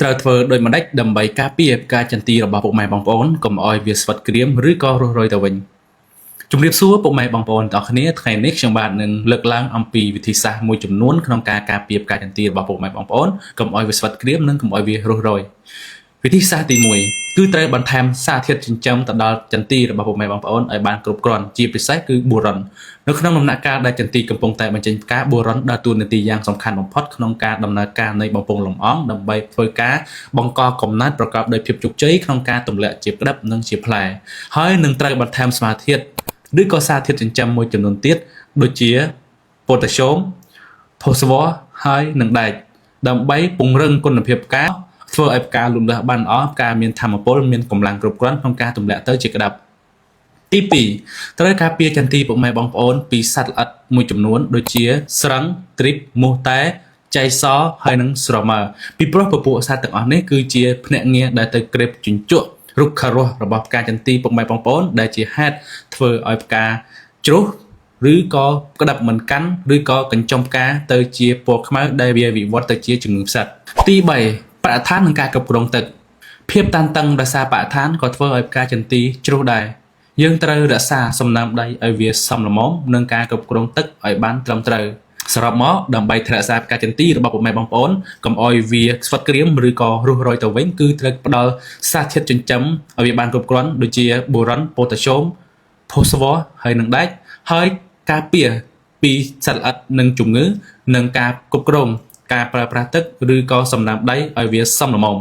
ត្រូវធ្វើដោយម្ដេចដើម្បីការពារការចន្ទទីរបស់ពុកម៉ែបងប្អូនកុំឲ្យវាស្វិតក្រៀមឬក៏រស់រយទៅវិញជំរាបសួរពុកម៉ែបងប្អូនទាំងអស់គ្នាថ្ងៃនេះខ្ញុំបាទនឹងលើកឡើងអំពីវិធីសាស្ត្រមួយចំនួនក្នុងការការពារការចន្ទទីរបស់ពុកម៉ែបងប្អូនកុំឲ្យវាស្វិតក្រៀមនិងកុំឲ្យវារស់រយវិធីសាស្ត្រទី1គឺត្រូវបន្ថែមសារធាតុចិញ្ចឹមទៅដល់ចន្ទទីរបស់ពុកម៉ែបងប្អូនឲ្យបានគ្រប់គ្រាន់ជាពិសេសគឺបូរុននៅក្នុងដំណាក់កាលដែលចន្ទទីកំពុងតែបញ្ចេញផ្កាបូរុនដើរតួនាទីយ៉ាងសំខាន់បំផុតក្នុងការដំណើរការនៃបំពង់លំអងដើម្បីធ្វើការបង្កកំណើតប្រកបដោយភាពជោគជ័យក្នុងការទម្លាក់ជាក្តឹបនិងជាផ្លែហើយនឹងត្រូវបន្ថែមស្មារតីឬក៏សារធាតុចិញ្ចឹមមួយចំនួនទៀតដូចជាប៉ូតាស្យូមផូស្វ័រហើយនិងដែកដើម្បីពង្រឹងគុណភាពផ្កាធ្វើឲ្យផ្កាលូតលាស់បានល្អផ្កាមានថាមពលមានកម្លាំងគ្រប់គ្រាន់ក្នុងការទម្លាក់ទៅជាក្តាប់ទី2ត្រូវការពារចន្ទទីពុកម៉ែបងប្អូនពីសត្វល្អិតមួយចំនួនដូចជាស្រឹងទ្រីបមូសតែចៃសហើយនិងស្រមើពីព្រោះពពួកសត្វទាំងអស់នេះគឺជាភ្នាក់ងារដែលទៅក្រេបជញ្ជក់រុក្ខរស់របស់ផ្កាចន្ទទីពុកម៉ែបងប្អូនដែលជាហេតុធ្វើឲ្យផ្កាជ្រុះឬក៏ក្តាប់មិនកាន់ឬក៏កញ្ចុំផ្កាទៅជាពណ៌ខ្មៅដែលវាវិវត្តទៅជាជំងឺផ្សិតទី3បរិស្ថាននិងការគ្រប់គ្រងទឹកភាពតានតឹងដោយសារបរិស្ថានក៏ធ្វើឲ្យផ្កាចន្ទទីជ្រុះដែរយើងត្រូវរក្សាសំណើមដីឲ្យវាសមល្មមនិងការគ្រប់គ្រងទឹកឲ្យបានត្រឹមត្រូវសរុបមកដើម្បីរក្សាផ្កាចន្ទទីរបស់ពុកម៉ែបងប្អូនកុំឲ្យវាស្វិតក្រៀមឬក៏រស់រយទៅវិញគឺត្រូវផ្ដល់សារធាតុចិញ្ចឹមឲ្យវាបានគ្រប់គ្រាន់ដូចជាបូរុនប៉ូតាស្យូមផូស្វ័រហើយនិងដែកហើយការពារពីសត្វល្អិតនិងជំងឺនិងការគ្រប់គ្រងការប្រើប្រាស់ទឹកឬក៏សំណើមដីឲ្យវាសមល្មម